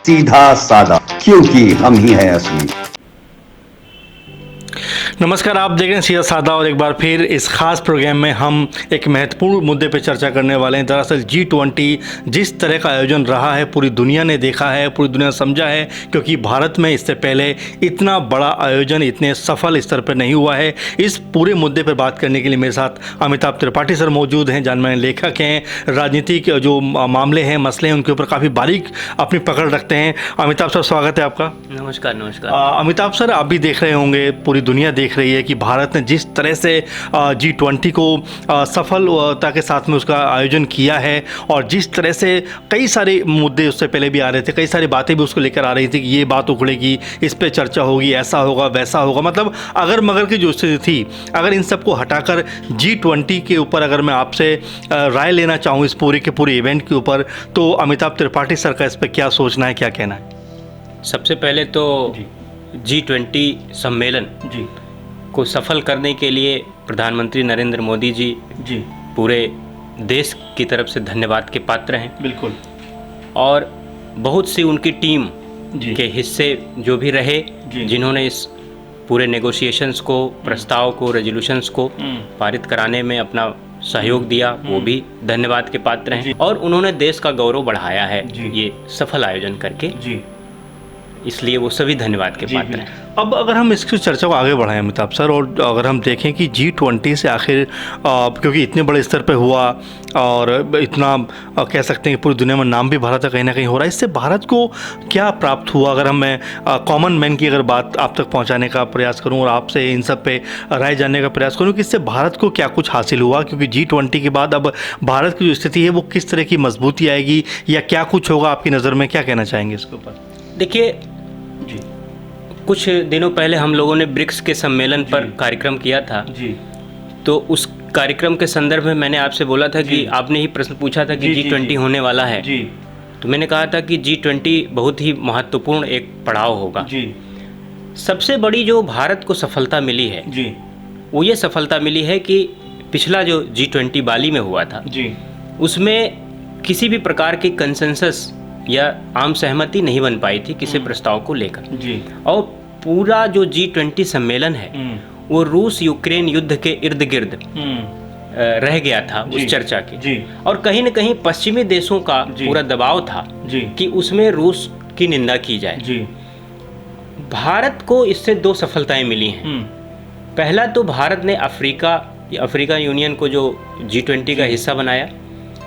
सीधा साधा, क्योंकि हम ही हैं असली। नमस्कार, आप देख रहे हैं सीधा साधा और एक बार फिर इस खास प्रोग्राम में हम एक महत्वपूर्ण मुद्दे पर चर्चा करने वाले हैं। दरअसल G20 जिस तरह का आयोजन रहा है पूरी दुनिया ने देखा है, पूरी दुनिया ने समझा है, क्योंकि भारत में इससे पहले इतना बड़ा आयोजन इतने सफल स्तर पर नहीं हुआ है। इस पूरे मुद्दे पर बात करने के लिए मेरे साथ अमिताभ त्रिपाठी सर मौजूद हैं, जाने लेखक हैं, राजनीतिक जो मामले हैं, मसले हैं, उनके ऊपर काफ़ी बारीक अपनी पकड़ रखते हैं। अमिताभ सर, स्वागत है आपका। नमस्कार। अमिताभ सर, आप भी देख रहे होंगे, पूरी दुनिया देख रही है कि भारत ने जिस तरह से G20 को सफलता के साथ में उसका आयोजन किया है और जिस तरह से कई सारे मुद्दे उससे पहले भी आ रहे थे, कई सारी बातें भी उसको लेकर आ रही थी कि ये बात उखड़ेगी, इस पे चर्चा होगी, ऐसा होगा, वैसा होगा, मतलब अगर मगर की जो स्थिति थी, अगर इन सबको हटाकर G20 के ऊपर अगर मैं आपसे राय लेना चाहूँ इस पूरे के पूरे इवेंट के ऊपर, तो अमिताभ त्रिपाठी सर का इस पर क्या सोचना है, क्या कहना है? सबसे पहले तो G20 सम्मेलन को सफल करने के लिए प्रधानमंत्री नरेंद्र मोदी जी पूरे देश की तरफ से धन्यवाद के पात्र हैं। बिल्कुल। और बहुत सी उनकी टीम के हिस्से जो भी रहे, जिन्होंने इस पूरे नेगोशिएशंस को, प्रस्ताव को, रेजोल्यूशंस को पारित कराने में अपना सहयोग दिया, वो भी धन्यवाद के पात्र हैं। और उन्होंने देश का गौरव बढ़ाया है ये सफल आयोजन करके, इसलिए वो सभी धन्यवाद के पात्र हैं। अब अगर हम इसकी चर्चा को आगे बढ़ाएं अमिताभ सर, और अगर हम देखें कि G20 से आखिर क्योंकि इतने बड़े स्तर पे हुआ और इतना कह सकते हैं कि पूरी दुनिया में नाम भी भारत का कहीं ना कहीं हो रहा है, इससे भारत को क्या प्राप्त हुआ? अगर मैं कॉमन मैन की अगर बात आप तक पहुंचाने का प्रयास करूं और आपसे इन सब पे राय जानने का प्रयास करूं कि इससे भारत को क्या कुछ हासिल हुआ, क्योंकि G20 के बाद अब भारत की जो स्थिति है वो किस तरह की मजबूती आएगी या क्या कुछ होगा आपकी नज़र में, क्या कहना चाहेंगे इसके ऊपर? देखिए, कुछ दिनों पहले हम लोगों ने ब्रिक्स के सम्मेलन पर कार्यक्रम किया था। तो उस कार्यक्रम के संदर्भ में मैंने आपसे बोला था कि आपने ही प्रश्न पूछा था कि G20 होने वाला है। तो मैंने कहा था कि G20 बहुत ही महत्वपूर्ण एक पड़ाव होगा। सबसे बड़ी जो भारत को सफलता मिली है वो ये सफलता मिली है कि पिछला जो G20 बाली में हुआ था उसमें किसी भी प्रकार की कंसेंसस या आम सहमति नहीं बन पाई थी किसी प्रस्ताव को लेकर। और पूरा जो G20 सम्मेलन है वो रूस यूक्रेन युद्ध के इर्द गिर्द रह गया था उस चर्चा के। और कहीं न कहीं पश्चिमी देशों का पूरा दबाव था कि उसमें रूस की निंदा की जाए। भारत को इससे दो सफलताएं मिली हैं। पहला तो भारत ने अफ्रीका यूनियन को जो G20 का हिस्सा बनाया।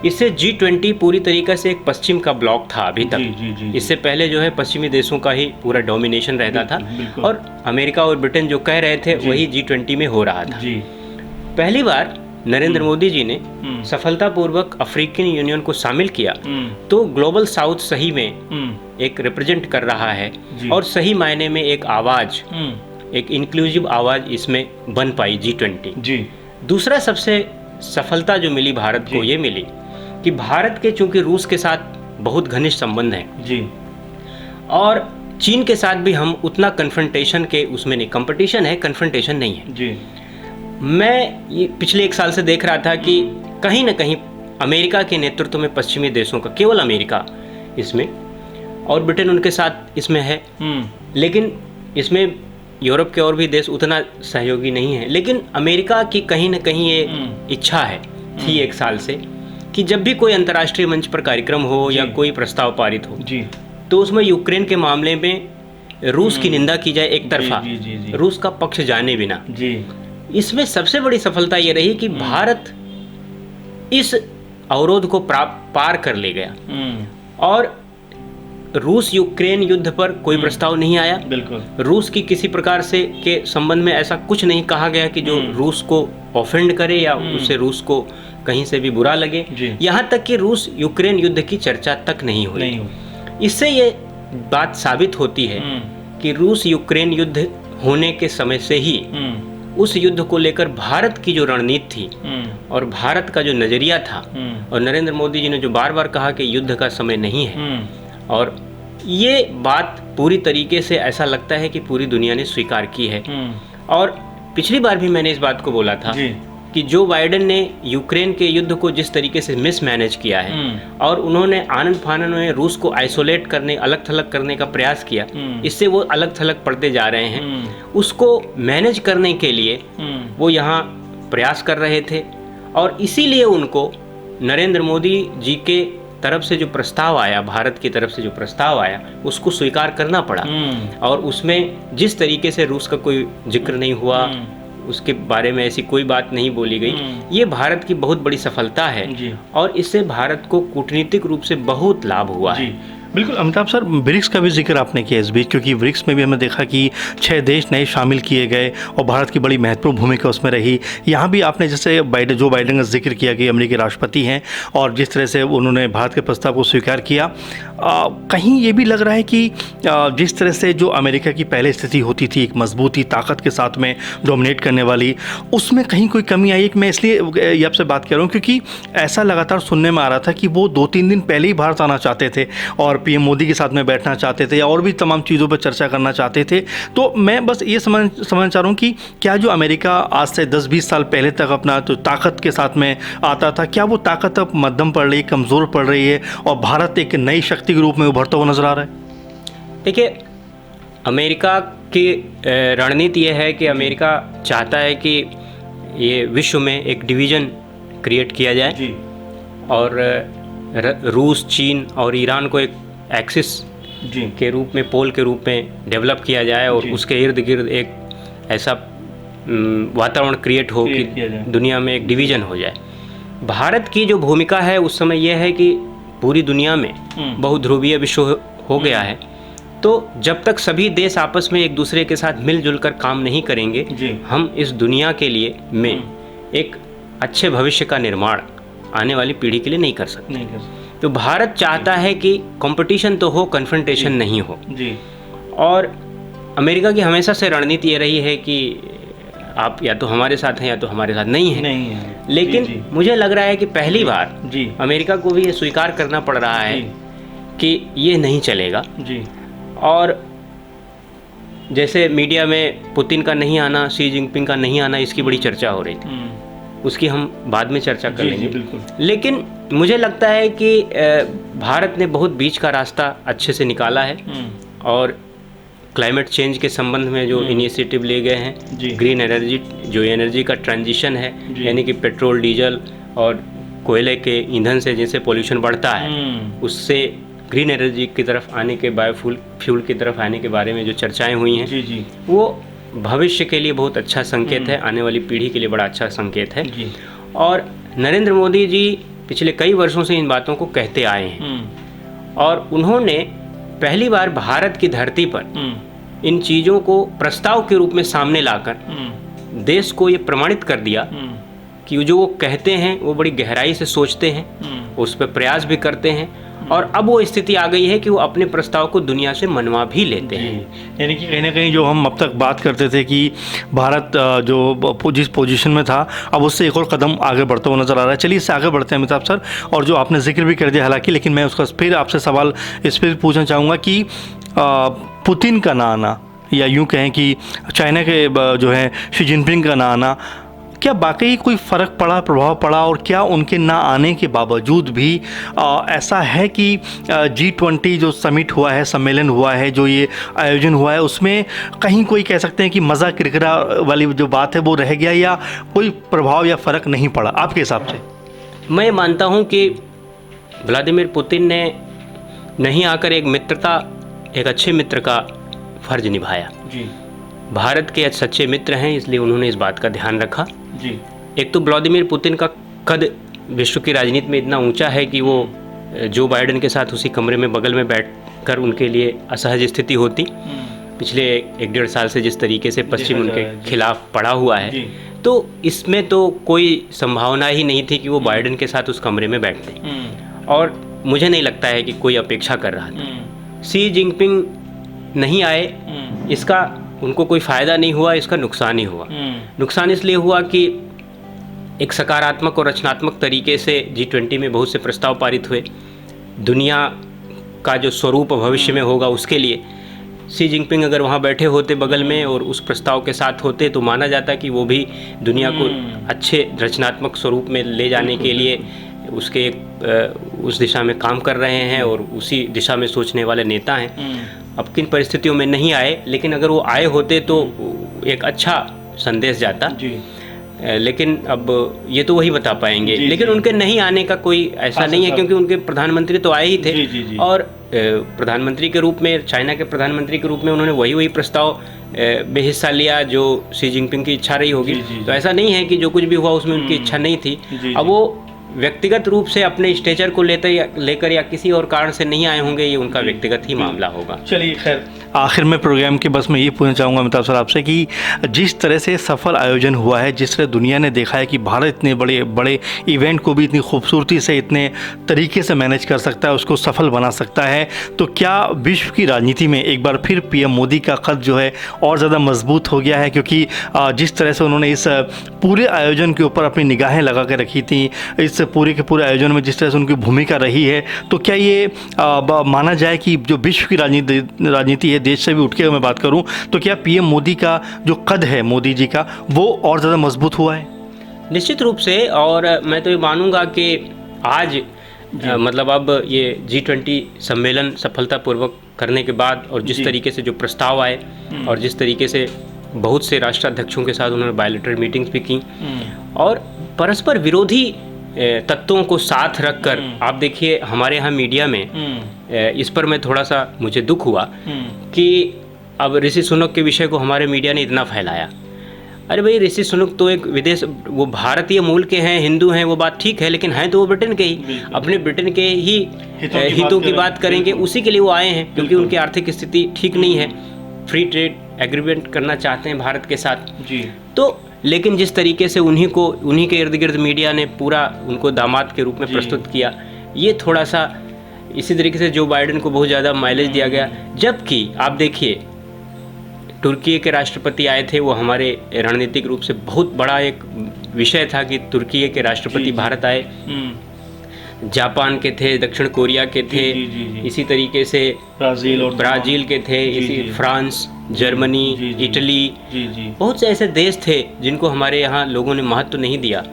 इससे G20 पूरी तरीके से एक पश्चिम का ब्लॉक था अभी तक। इससे पहले जो है पश्चिमी देशों का ही पूरा डोमिनेशन रहता था और अमेरिका और ब्रिटेन जो कह रहे थे वही G20 में हो रहा था। पहली बार नरेंद्र मोदी जी ने सफलतापूर्वक अफ्रीकन यूनियन को शामिल किया तो ग्लोबल साउथ सही में एक रिप्रेजेंट कर रहा है और सही मायने में एक आवाज़, एक इंक्लूसिव आवाज़ इसमें बन पाई G20। दूसरा सबसे सफलता जो मिली भारत को ये मिली कि भारत के चूंकि रूस के साथ बहुत घनिष्ठ संबंध हैं और चीन के साथ भी हम उतना कन्फ्रंटेशन के उसमें नहीं, कंपटीशन है, कन्फ्रंटेशन नहीं है। मैं ये पिछले एक साल से देख रहा था कि कहीं ना कहीं अमेरिका के नेतृत्व में पश्चिमी देशों का, केवल अमेरिका इसमें और ब्रिटेन उनके साथ इसमें है, लेकिन इसमें यूरोप के और भी देश उतना सहयोगी नहीं है। लेकिन अमेरिका की कहीं ना कहीं ये इच्छा थी एक साल से कि जब भी कोई अंतर्राष्ट्रीय मंच पर कार्यक्रम हो या कोई प्रस्ताव पारित हो तो उसमें यूक्रेन के मामले में रूस की निंदा की जाए एक तरफा, रूस का पक्ष जाने बिना। इसमें सबसे बड़ी सफलता ये रही कि भारत इस अवरोध को पार कर ले गया और रूस यूक्रेन युद्ध पर कोई प्रस्ताव नहीं आया। बिल्कुल। रूस की किसी प्रकार से के संबंध में ऐसा कुछ नहीं कहा गया कि जो रूस को ऑफेंड करे या उससे रूस को कहीं से भी बुरा लगे। यहाँ तक कि रूस यूक्रेन युद्ध की चर्चा तक नहीं हुई। इससे ये बात साबित होती है कि रूस यूक्रेन युद्ध होने के समय से ही उस युद्ध को लेकर भारत की जो रणनीति थी और भारत का जो नजरिया था और नरेंद्र मोदी जी ने जो बार बार कहा कि युद्ध का समय नहीं है, और ये बात पूरी तरीके से ऐसा लगता है कि पूरी दुनिया ने स्वीकार की है। और पिछली बार भी मैंने इस बात को बोला था कि जो बाइडेन ने यूक्रेन के युद्ध को जिस तरीके से मिसमैनेज किया है और उन्होंने आनन फानन में रूस को आइसोलेट करने, अलग थलग करने का प्रयास किया, इससे वो अलग थलग पड़ते जा रहे हैं। उसको मैनेज करने के लिए वो यहाँ प्रयास कर रहे थे और इसीलिए उनको नरेंद्र मोदी जी के तरफ से जो प्रस्ताव आया, भारत की तरफ से जो प्रस्ताव आया, उसको स्वीकार करना पड़ा। और उसमें जिस तरीके से रूस का कोई जिक्र नहीं हुआ, उसके बारे में ऐसी कोई बात नहीं बोली गई, ये भारत की बहुत बड़ी सफलता है और इससे भारत को कूटनीतिक रूप से बहुत लाभ हुआ है। बिल्कुल अमिताभ सर, ब्रिक्स का भी जिक्र आपने किया इस बीच, क्योंकि ब्रिक्स में भी हमने देखा कि 6 देश नए शामिल किए गए और भारत की बड़ी महत्वपूर्ण भूमिका उसमें रही। यहाँ भी आपने जैसे जो बाइडेन का जिक्र किया कि अमेरिकी राष्ट्रपति हैं और जिस तरह से उन्होंने भारत के प्रस्ताव को स्वीकार किया, कहीं ये भी लग रहा है कि जिस तरह से जो अमेरिका की पहले स्थिति होती थी, एक मजबूती ताकत के साथ में डोमिनेट करने वाली, उसमें कहीं कोई कमी आई है। कि मैं इसलिए ये आपसे बात कर रहा हूँ क्योंकि ऐसा लगातार सुनने में आ रहा था कि वो 2-3 दिन पहले ही भारत आना चाहते थे और पीएम मोदी के साथ में बैठना चाहते थे और भी तमाम चीज़ों पर चर्चा करना चाहते थे। तो मैं बस ये समझना चाह रहा हूँ कि क्या जो अमेरिका आज से 10-20 साल पहले तक अपना तो ताकत के साथ में आता था, क्या वो ताकत अब मध्यम पड़ रही है, कमज़ोर पड़ रही है और भारत एक नई शक्ति के रूप में उभरता हुआ नजर आ रहा है? देखिए, अमेरिका की रणनीति यह है कि अमेरिका चाहता है कि ये विश्व में एक डिवीज़न क्रिएट किया जाए और रूस, चीन और ईरान को एक एक्सिस के रूप में, पोल के रूप में डेवलप किया जाए और उसके इर्द गिर्द एक ऐसा वातावरण क्रिएट हो कि दुनिया में एक डिवीज़न हो जाए। भारत की जो भूमिका है उस समय यह है कि पूरी दुनिया में बहुध्रुवीय विश्व हो गया है, तो जब तक सभी देश आपस में एक दूसरे के साथ मिलजुल कर काम नहीं करेंगे, हम इस दुनिया के लिए में एक अच्छे भविष्य का निर्माण आने वाली पीढ़ी के लिए नहीं कर सकते। तो भारत चाहता है कि कंपटीशन तो हो, कन्फ्रंटेशन नहीं हो। और अमेरिका की हमेशा से रणनीति ये रही है कि आप या तो हमारे साथ हैं या तो हमारे साथ नहीं हैं। लेकिन मुझे लग रहा है कि पहली बार अमेरिका को भी ये स्वीकार करना पड़ रहा है कि ये नहीं चलेगा। और जैसे मीडिया में पुतिन का नहीं आना, शी जिनपिंग का नहीं आना, इसकी बड़ी चर्चा हो रही थी, उसकी हम बाद में चर्चा कर लेंगे। लेकिन मुझे लगता है कि भारत ने बहुत बीच का रास्ता अच्छे से निकाला है और क्लाइमेट चेंज के संबंध में जो इनिशिएटिव लिए गए हैं, ग्रीन एनर्जी, जो एनर्जी का ट्रांजिशन है, यानी कि पेट्रोल, डीजल और कोयले के ईंधन से जैसे पोल्यूशन बढ़ता है, उससे ग्रीन एनर्जी की तरफ आने के, बायोफ्यूल की तरफ आने के बारे में जो चर्चाएं हुई हैं, वो भविष्य के लिए बहुत अच्छा संकेत है, आने वाली पीढ़ी के लिए बड़ा अच्छा संकेत है। और नरेंद्र मोदी जी पिछले कई वर्षों से इन बातों को कहते आए हैं और उन्होंने पहली बार भारत की धरती पर इन चीज़ों को प्रस्ताव के रूप में सामने लाकर देश को ये प्रमाणित कर दिया कि जो वो कहते हैं वो बड़ी गहराई से सोचते हैं, उस पर प्रयास भी करते हैं और अब वो स्थिति आ गई है कि वो अपने प्रस्ताव को दुनिया से मनवा भी लेते हैं। यानी कि कहीं ना कहीं जो हम अब तक बात करते थे कि भारत जो जिस पोजीशन में था, अब उससे एक और कदम आगे बढ़ता हुआ नज़र आ रहा है। चलिए इससे आगे बढ़ते हैं अमिताभ सर, और जो आपने जिक्र भी कर दिया हालांकि, लेकिन मैं उसका फिर आपसे सवाल इस पर पूछना चाहूँगा कि पुतिन का ना आना या यूँ कहें कि चाइना के जो है शी जिनपिंग का ना आना, क्या वाकई कोई फ़र्क पड़ा, प्रभाव पड़ा, और क्या उनके ना आने के बावजूद भी ऐसा है कि G20 जो समिट हुआ है, सम्मेलन हुआ है, जो ये आयोजन हुआ है, उसमें कहीं कोई कह सकते हैं कि मज़ा किरकिरा वाली जो बात है वो रह गया या कोई प्रभाव या फ़र्क नहीं पड़ा आपके हिसाब से? मैं मानता हूँ कि व्लादिमीर पुतिन ने नहीं आकर एक मित्रता, एक अच्छे मित्र का फ़र्ज निभाया। भारत के सच्चे मित्र हैं, इसलिए उन्होंने इस बात का ध्यान रखा। एक तो व्लादिमीर पुतिन का कद विश्व की राजनीति में इतना ऊंचा है कि वो जो बाइडेन के साथ उसी कमरे में बगल में बैठकर उनके लिए असहज स्थिति होती। पिछले 1-1.5 साल से जिस तरीके से पश्चिम उनके खिलाफ पड़ा हुआ है, तो इसमें तो कोई संभावना ही नहीं थी कि वो बाइडेन के साथ उस कमरे में बैठते, और मुझे नहीं लगता है कि कोई अपेक्षा कर रहा था। शी जिनपिंग नहीं आए, इसका उनको कोई फ़ायदा नहीं हुआ, इसका नुकसान ही हुआ। नुकसान इसलिए हुआ कि एक सकारात्मक और रचनात्मक तरीके से G20 में बहुत से प्रस्ताव पारित हुए। दुनिया का जो स्वरूप भविष्य में होगा उसके लिए शी जिनपिंग अगर वहाँ बैठे होते बगल में और उस प्रस्ताव के साथ होते तो माना जाता कि वो भी दुनिया को अच्छे रचनात्मक स्वरूप में ले जाने के लिए उसके उस दिशा में काम कर रहे हैं और उसी दिशा में सोचने वाले नेता हैं। अब किन परिस्थितियों में नहीं आए, लेकिन अगर वो आए होते तो एक अच्छा संदेश जाता जी। लेकिन अब ये तो वही बता पाएंगे जी, लेकिन जी। उनके नहीं आने का कोई ऐसा नहीं है, क्योंकि उनके प्रधानमंत्री तो आए ही थे जी, जी, जी। और प्रधानमंत्री के रूप में, चाइना के प्रधानमंत्री के रूप में उन्होंने वही प्रस्ताव में हिस्सा लिया जो शी जिनपिंग की इच्छा रही होगी। तो ऐसा नहीं है कि जो कुछ भी हुआ उसमें उनकी इच्छा नहीं थी। अब वो व्यक्तिगत रूप से अपने स्टेचर को लेकर या किसी और कारण से नहीं आए होंगे, ये उनका व्यक्तिगत ही मामला होगा। चलिए खैर, आखिर में प्रोग्राम के बस मैं ये पूछना चाहूँगा अमिताभ सर आपसे कि जिस तरह से सफल आयोजन हुआ है, जिस तरह दुनिया ने देखा है कि भारत इतने बड़े इवेंट को भी इतनी खूबसूरती से, इतने तरीके से मैनेज कर सकता है, उसको सफल बना सकता है, तो क्या विश्व की राजनीति में एक बार फिर पीएम मोदी का कद जो है और ज़्यादा मजबूत हो गया है? क्योंकि जिस तरह से उन्होंने इस पूरे आयोजन के ऊपर अपनी निगाहें लगा के रखी थी, इस पूरे के पूरे आयोजन में जिस तरह से उनकी भूमिका रही है, तो क्या ये माना जाए कि जो विश्व की राजनीति है, देश से भी उठ के मैं बात करूं, तो क्या पीएम मोदी का जो कद है, मोदी जी का, वो और ज़्यादा मजबूत हुआ है? निश्चित रूप से। और मैं तो ये मानूंगा कि आज मतलब अब ये G20 सम्मेलन सफलतापूर्वक करने के बाद और जिस तरीके से जो प्रस्ताव आए और जिस तरीके से बहुत से राष्ट्राध्यक्षों के साथ उन्होंने बायलैटरल मीटिंग्स भी की और परस्पर विरोधी तत्वों को साथ रखकर, आप देखिए हमारे यहाँ मीडिया में इस पर मैं थोड़ा सा मुझे दुख हुआ कि अब ऋषि सुनक के विषय को हमारे मीडिया ने इतना फैलाया। अरे भाई, ऋषि सुनक तो एक वो भारतीय मूल के हैं, हिंदू हैं, वो बात ठीक है, लेकिन हैं तो वो ब्रिटेन के ही, अपने ब्रिटेन के ही हितों की बात करेंगे, उसी के लिए वो आए हैं, क्योंकि उनकी आर्थिक स्थिति ठीक नहीं है, फ्री ट्रेड एग्रीमेंट करना चाहते हैं भारत के साथ जी। तो लेकिन जिस तरीके से उन्हीं के इर्द गिर्द मीडिया ने पूरा उनको दामाद के रूप में प्रस्तुत किया, ये थोड़ा सा इसी तरीके से जो बाइडेन को बहुत ज़्यादा माइलेज दिया गया। जबकि आप देखिए तुर्की के राष्ट्रपति आए थे, वो हमारे रणनीतिक रूप से बहुत बड़ा एक विषय था कि तुर्की के राष्ट्रपति भारत आए। जापान के थे, दक्षिण कोरिया के थे, इसी तरीके से ब्राज़ील के थे, इसी फ्रांस, जर्मनी, इटली, बहुत से ऐसे देश थे जिनको हमारे यहाँ लोगों ने महत्व नहीं दिया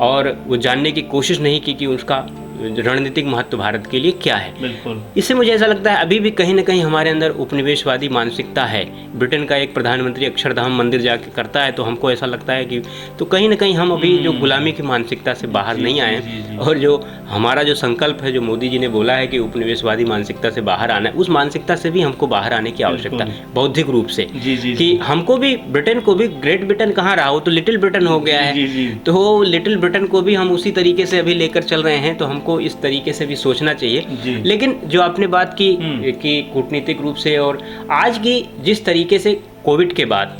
और वो जानने की कोशिश नहीं की कि उसका रणनीतिक महत्व भारत के लिए क्या है। बिल्कुल। इससे मुझे ऐसा लगता है अभी भी कहीं ना कहीं हमारे अंदर उपनिवेशवादी मानसिकता है। ब्रिटेन का एक प्रधानमंत्री अक्षरधाम मंदिर जाके करता है तो हमको ऐसा लगता है कि तो कहीं ना कहीं हम अभी जो गुलामी की मानसिकता से बाहर नहीं आए और जो हमारा जो संकल्प है, जो मोदी जी ने बोला है कि उपनिवेशवादी मानसिकता से बाहर आना है, उस मानसिकता से भी हमको बाहर आने की आवश्यकता है बौद्धिक रूप से। कि हमको भी, ब्रिटेन को भी, ग्रेट ब्रिटेन कहाँ रहा, वो तो लिटिल ब्रिटेन हो गया है, तो लिटिल ब्रिटेन को भी हम उसी तरीके से अभी लेकर चल रहे हैं, तो को इस तरीके से भी सोचना चाहिए। लेकिन जो आपने बात की कि कूटनीतिक रूप से और आज की जिस तरीके से कोविड के बाद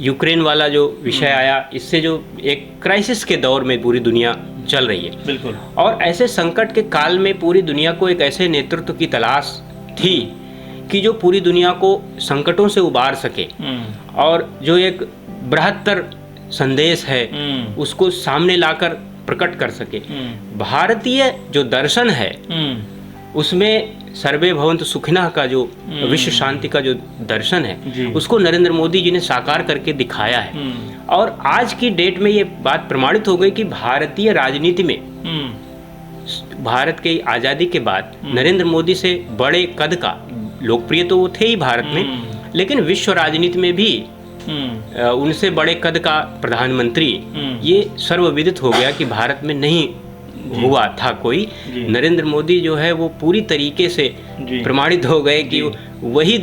यूक्रेन वाला जो विषय आया, इससे जो एक क्राइसिस के दौर में पूरी दुनिया चल रही है। बिल्कुल। और ऐसे संकट के काल में पूरी दुनिया को एक ऐसे नेतृत्व की तलाश थी कि जो पूरी दुनिया को संकटों से उबार सके और जो एक बृहत्तर संदेश है उसको सामने लाकर प्रकट कर सके। भारतीय जो दर्शन है उसमें सर्वे भवन्तु सुखिनः का जो विश्व शांति का जो दर्शन है उसको नरेंद्र मोदी जी ने साकार करके दिखाया है। और आज की डेट में ये बात प्रमाणित हो गई कि भारतीय राजनीति में भारत के आज़ादी के बाद नरेंद्र मोदी से बड़े कद का, लोकप्रिय तो वो थे ही भारत में, लेकिन विश्व राजनीति में भी उनसे बड़े कद का प्रधानमंत्री ये सर्वविदित हो गया कि भारत में नहीं हुआ था कोई। नरेंद्र मोदी जो है वो पूरी तरीके से प्रमाणित हो गए कि वही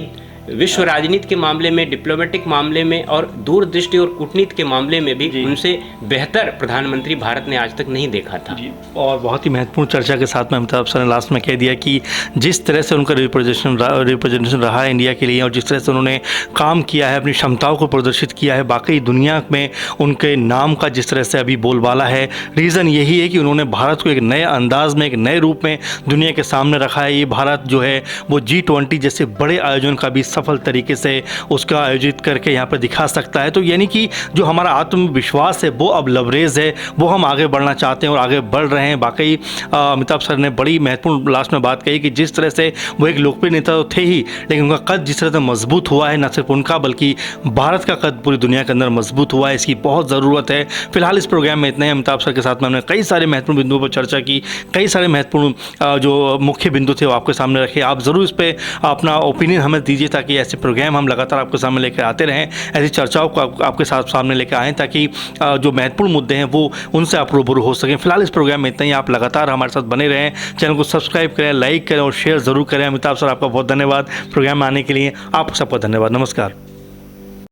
विश्व राजनीति के मामले में, डिप्लोमेटिक मामले में और दूरदृष्टि और कूटनीति के मामले में भी उनसे बेहतर प्रधानमंत्री भारत ने आज तक नहीं देखा था। और बहुत ही महत्वपूर्ण चर्चा के साथ में अमिताभ सर ने लास्ट में कह दिया कि जिस तरह से उनका रिप्रेजेंटेशन रहा है इंडिया के लिए और जिस तरह से उन्होंने काम किया है, अपनी क्षमताओं को प्रदर्शित किया है, बाकी दुनिया में उनके नाम का जिस तरह से अभी बोलबाला है, रीज़न यही है कि उन्होंने भारत को एक नए अंदाज में, एक नए रूप में दुनिया के सामने रखा है। ये भारत जो है वो G20 जैसे बड़े आयोजन का भी सफल तरीके से उसका आयोजित करके यहाँ पर दिखा सकता है। तो यानी कि जो हमारा आत्मविश्वास है वो अब लवरेज है, वो हम आगे बढ़ना चाहते हैं और आगे बढ़ रहे हैं। वाकई अमिताभ सर ने बड़ी महत्वपूर्ण लास्ट में बात कही कि जिस तरह से वो एक लोकप्रिय नेता तो थे ही, लेकिन उनका कद जिस तरह से मजबूत हुआ है, न सिर्फ उनका बल्कि भारत का कद पूरी दुनिया के अंदर मजबूत हुआ है, इसकी बहुत ज़रूरत है। फिलहाल इस प्रोग्राम में इतना ही। अमिताभ सर के साथ में हमने कई सारे महत्वपूर्ण बिंदुओं पर चर्चा की, कई सारे महत्वपूर्ण जो मुख्य बिंदु थे वो आपके सामने रखे। आप ज़रूर इस पर अपना ओपिनियन हमें दीजिए ताकि ऐसे प्रोग्राम हम लगातार आपके सामने लेकर आते रहें, ऐसी चर्चाओं को आपके साथ सामने लेकर आएँ ताकि जो महत्वपूर्ण मुद्दे हैं वो उनसे आप रूबरू हो सकें। फिलहाल इस प्रोग्राम में इतना ही। आप लगातार हमारे साथ बने रहें, चैनल को सब्सक्राइब करें, लाइक करें और शेयर ज़रूर करें। अमिताभ सर आपका बहुत धन्यवाद प्रोग्राम में आने के लिए। आप सबका धन्यवाद। नमस्कार।